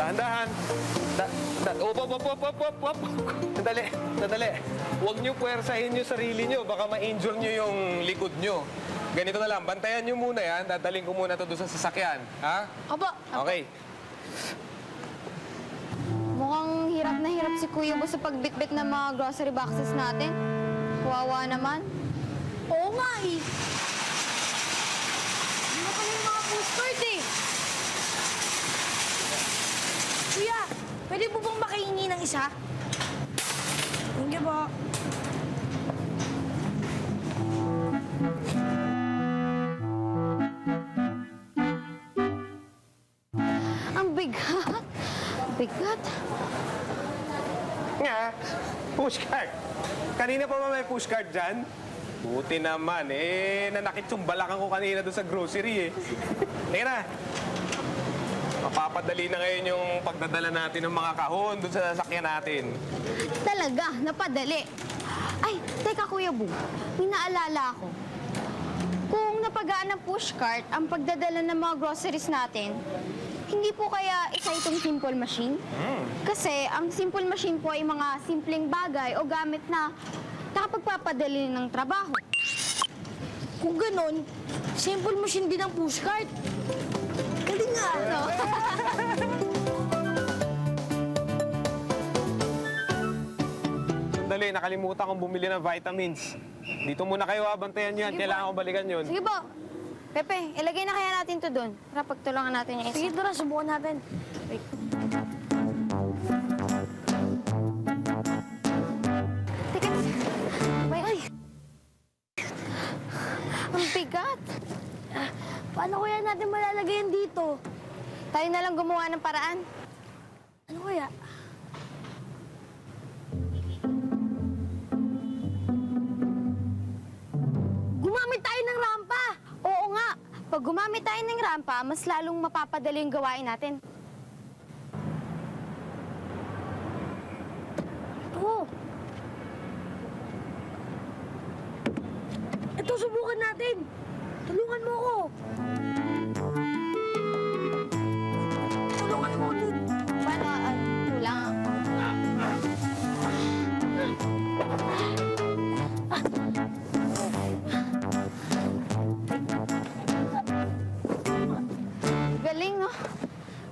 Dahan-dahan. Op. Sandali. Huwag niyo puwersahin yung sarili niyo. Baka ma-injure niyo yung likod niyo. Ganito na lang, bantayan niyo muna yan. Dadaling ko muna ito doon sa sasakyan. Ha? Opo. Okay. Mukhang hirap na hirap si Kuya Bo sa pagbitbit ng mga grocery boxes natin. Kawawa naman. Oo nga eh. Hindi na kami mga postcard eh. Kuya, pwede po bang makahingi ng isa? Thank you po. Ang bigat. Bigat. Nga, pushcart. Kanina pa ba may pushcart dyan? Buti naman, nanakit yung balakan ko kanina doon sa grocery Teka na. Mapapadali na ngayon yung pagdadala natin ng mga kahon doon sa sasakyan natin. Talaga, napadali. Ay, teka Kuya Bo, may naalala ako. Kung napagaan ng pushcart ang pagdadala ng mga groceries natin, hindi po kaya isa itong simple machine? Kasi ang simple machine po ay mga simpleng bagay o gamit na nakapagpapadali ng trabaho. Kung ganon, simple machine din ang pushcart. Galing nga. No? Sandali, nakalimutan kong bumili ng vitamins. Dito muna kayo, bantayan nyo yan. Sige Kailangan po. ko balikan yun. Sige po. Pepe, ilagay na kaya natin to doon. Para pagtulungan natin yung isa. Sige, tara, subukan natin. Wait. Teka, ay! Ang bigat. Paano kaya natin malalagay yan dito? Tayo na lang gumawa ng paraan. Ano kaya? Gumamit tayo ng rampa! Oo nga. Pag gumamit tayo ng rampa, mas lalong mapapadali yung gawain natin. Oo. Ito, subukan natin. Tulungan mo ako. Tulungan mo ako dun. Paano? Kulang. Galing, no?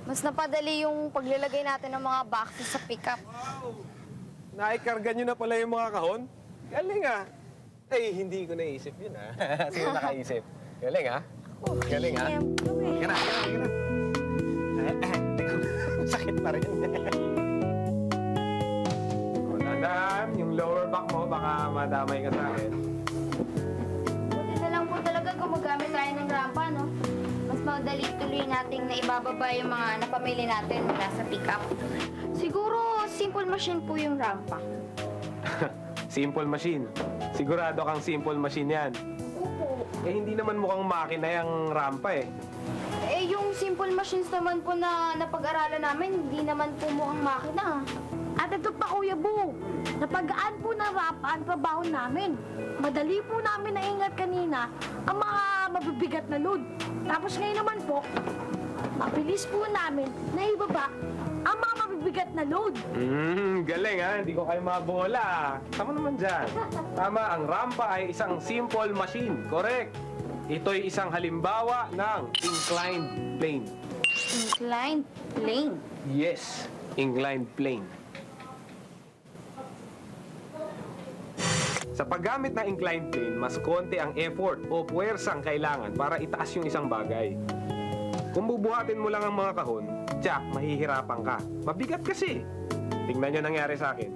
Mas napadali yung paglalagay natin ng mga boxes sa pickup. Naikarga nyo na pala yung mga kahon? Galing Eh, hindi ko naisip yun Sino nakaisip? Galing Galing Siyempre. Teka na. Sakit pa rin. Tandaan, yung lower back mo, baka madamay ka sa akin. Buti na lang po talaga gumagamit tayo ng rampa, no? Mas madali tuloy nating naibababa yung mga napamili natin mula sa pickup. Siguro, simple machine po yung rampa. Simple machine. Sigurado kang simple machine yan. Opo. Hindi naman mukhang makina yung rampa Yung simple machines naman po na napag-aralan namin, hindi naman po mukhang makina. At ito pa, Kuya Bo. Napagaan po ng rampa ang trabaho namin. Madali po namin naingat kanina ang mga mabibigat na load. Tapos ngayon naman po, mabilis po namin na ibaba ang mga mabibigat na load. Galing Hindi ko kayo mabola. Tama naman dyan. Tama, ang rampa ay isang simple machine. Correct. Ito'y isang halimbawa ng inclined plane. Inclined plane. Yes, inclined plane. Sa paggamit ng inclined plane, mas konti ang effort o puwersang kailangan para itaas yung isang bagay. Kung bubuhatin mo lang ang mga kahon, tiyak, mahihirapan ka. Mabigat kasi. Tingnan nyo nangyari sa akin.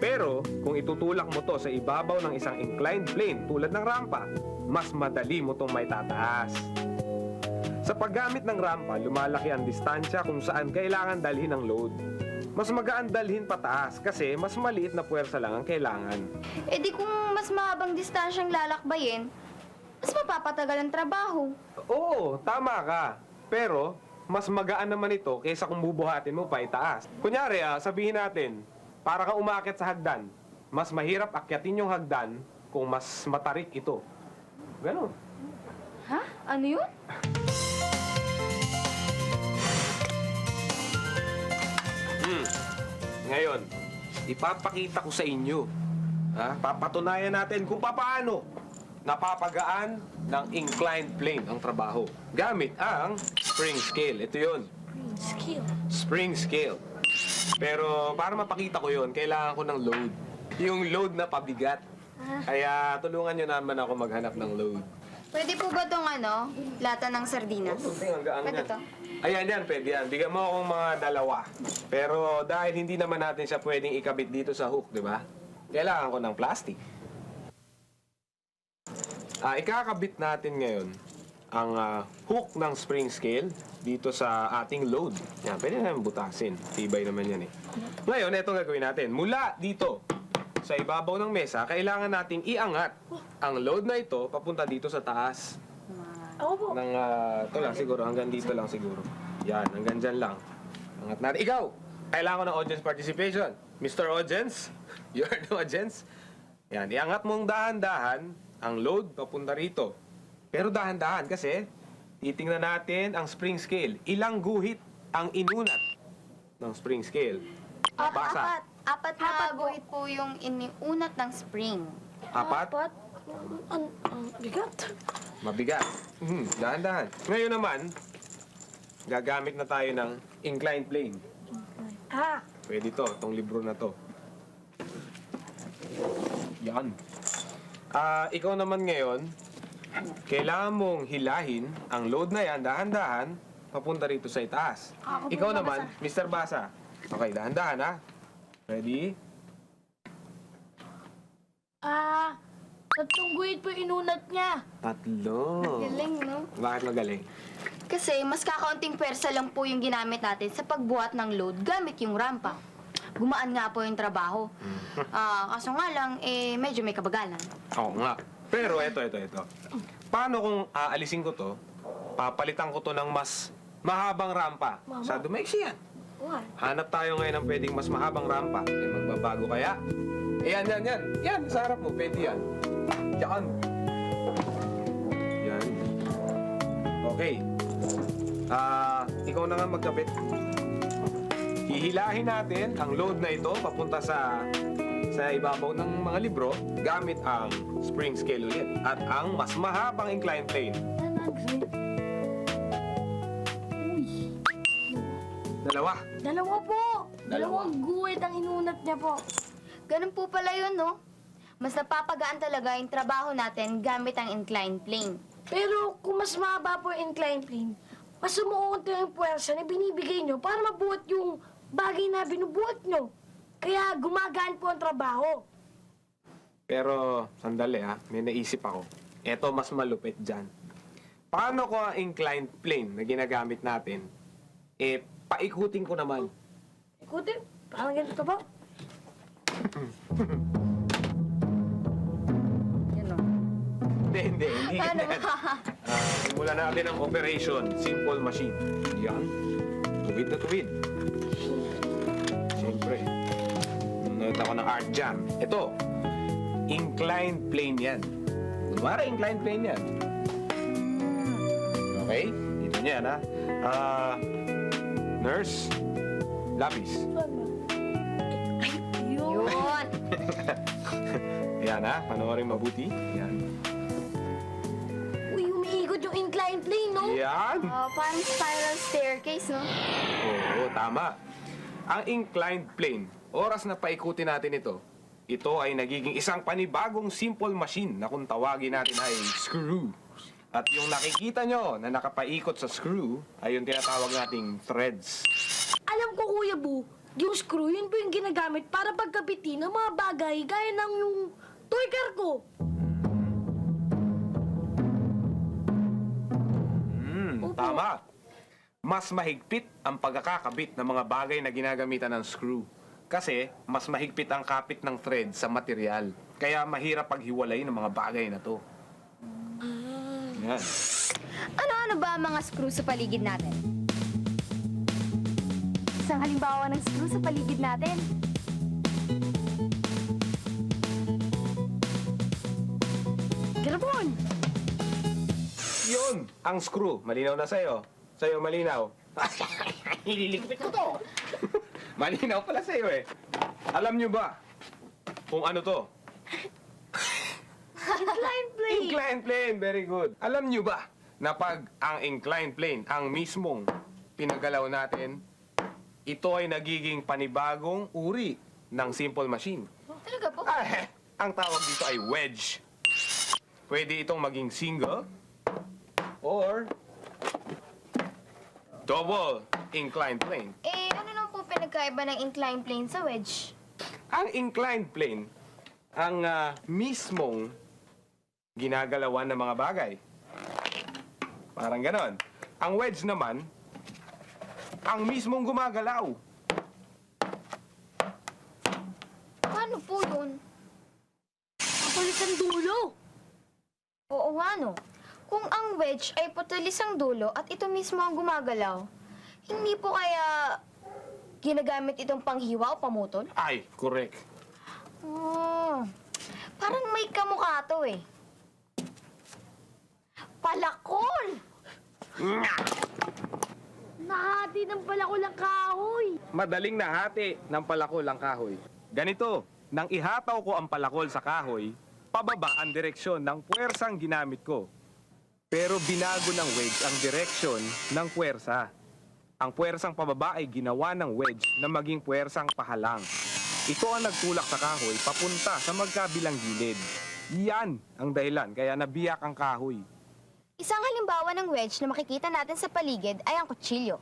Pero, kung itutulak mo to sa ibabaw ng isang inclined plane tulad ng rampa, mas madali mo itong may tataas. Sa paggamit ng rampa, lumalaki ang distansya kung saan kailangan dalhin ang load. Mas magaan dalhin pataas kasi mas maliit na puwersa lang ang kailangan. Di kung mas mahabang distansyang lalakbayin, mas mapapatagal ang trabaho. Oo, tama ka. Pero, mas magaan naman ito kaysa kung bubuhatin mo pa itaas. Kunyari, sabihin natin, para ka umakyat sa hagdan, mas mahirap akyatin yung hagdan kung mas matarik ito. Ganon. Ha? Ano yun? ipapakita ko sa inyo. Papatunayan natin kung paano napapagaan ng inclined plane ang trabaho gamit ang spring scale. Ito yun, Skill. spring scale. Pero para mapakita ko yun, kailangan ko ng load. Yung load na pabigat. Kaya tulungan nyo naman ako maghanap ng load. Pwede po ba tong lata ng sardinas? Ang gaan Pwede yan. to? Ayan yan, pwede yan. Bigyan mo akong mga dalawa. Pero dahil hindi naman natin siya pwedeng ikabit dito sa hook, di ba? Kailangan ko ng plastic. Ikakabit natin ngayon ang hook ng spring scale dito sa ating load. Yan, pwede namin butasin. Tibay naman yan eh. Ngayon, ito gagawin natin. Mula dito sa ibabaw ng mesa, kailangan nating iangat ang load na ito papunta dito sa taas. Ako po. Ito lang siguro, hanggang dito lang siguro. Yan, hanggang dyan lang. Angat natin. Ikaw, kailangan ko ng audience participation. Mr. Audience, you're the audience. Yan, iangat mong dahan-dahan ang load papunta rito. Pero dahan-dahan kasi titingnan natin ang spring scale. Ilang guhit ang inunat ng spring scale? Basa. Apat na guhit po yung iniunat ng spring. Apat? Ang bigat. Mabigat. Dahan-dahan. Ngayon naman, gagamit na tayo ng inclined plane. Pwede to, itong libro na to. Yan. Ikaw naman ngayon, kailangan mong hilahin ang load na yan, dahan-dahan, papunta rito sa itaas. Ako po, Ikaw Basa. naman, Mr. Basa. Okay, dahan-dahan ha. Ready? Tatlong guhit po inunat niya. Tatlo. Galing, no? Bakit magaling? Kasi mas kakaunting pwersa lang po yung ginamit natin sa pagbuhat ng load gamit yung rampa. Gumaan nga po yung trabaho. Kaso nga lang, medyo may kabagalan. Oo nga. Pero ito. Paano kung aalisin ko to, papalitan ko to ng mas mahabang rampa? Sa dumaiksi yan. Hanap tayo ngayon ng pwedeng mas mahabang rampa. Magbabago kaya? Yan. Yan, sa harap mo. Pwede yan. Yan. Yan. Okay. Ikaw na nga magkabit. Hihilahin natin ang load na ito papunta sa ibabaw ng mga libro gamit ang spring scale ulit at ang mas mahabang inclined plane. Dalawa po. Dalawang guhit ang inunat niya po. Ganun po pala yun, no? Mas napapagaan talaga yung trabaho natin gamit ang inclined plane. Pero kung mas mahaba po yung inclined plane, mas umuunti yung puwersa na binibigay nyo para mabuhat yung bagay na binubuhat nyo. Kaya gumagaan po ang trabaho. Pero, sandali may naisip ako. Ito mas malupit dyan. Paano ko ang inclined plane na ginagamit natin, paikutin ko naman. Ikutin, parang ganito po. Hindi Ano ganyan. Simulan natin ang operation. Simple machine. Yan. Tuwid na tuwid. Siyempre. Nanood ako ng art jam. Ito. Inclined plane yan. Kunwari, inclined plane yan. Okay? Dito niyan, nurse. Lapis. Yun. Yan, panoorin mabuti. Yan. Uy, umiikot yung inclined plane, no? Yan. Parang spiral staircase, no? Oo, tama. Ang inclined plane, oras na paikutin natin ito ay nagiging isang panibagong simple machine na kung tawagin natin ay screw. At yung nakikita nyo na nakapaikot sa screw ay yung tinatawag nating threads. Alam ko, Kuya Bu, yung screw, yun po yung ginagamit para pagkabitin ng mga bagay gaya ng yung toy car ko. Tama. Mas mahigpit ang pagkakakabit ng mga bagay na ginagamitan ng screw. Kasi mas mahigpit ang kapit ng thread sa material. Kaya mahirap paghiwalay ng mga bagay na to. Yan. Ano-ano ba ang mga screw sa paligid natin? Isang halimbawa ng screw sa paligid natin. Garapon! Yun! Ang screw. Malinaw na sa'yo. Sa'yo malinaw. Nililigpit ko to. Malinaw pala sa'yo Alam nyo ba kung ano to? Incline plane. Inclined plane, very good. Alam nyo ba na pag ang inclined plane, ang mismong pinagalaw natin, ito ay nagiging panibagong uri ng simple machine. Talaga po? Ang tawag dito ay wedge. Pwede itong maging single or double inclined plane. Eh, ano naman po pinagkaiba ng inclined plane sa wedge? Ang inclined plane, ang mismong ginagalawan ng mga bagay. Parang ganon. Ang wedge naman, ang mismong gumagalaw. Paano po yun? Kapalis ang dulo. Oo nga, no. Kung ang wedge ay patulis ang dulo at ito mismo ang gumagalaw, hindi po kaya ginagamit itong panghiwa o pamutol? Ay, correct. Oh, parang may kamukha to eh. Palakol! Nahati ng palakol ang kahoy. Madaling nahati ng palakol ang kahoy. Ganito, nang ihataw ko ang palakol sa kahoy, pababa ang direksyon ng puwersang ginamit ko. Pero binago ng wedge ang direksyon ng puwersa. Ang puwersang pababa ay ginawa ng wedge na maging puwersang pahalang. Ito ang nagtulak sa kahoy papunta sa magkabilang gilid. Yan ang dahilan kaya nabiyak ang kahoy. Isang halimbawa ng wedge na makikita natin sa paligid ay ang kutsilyo.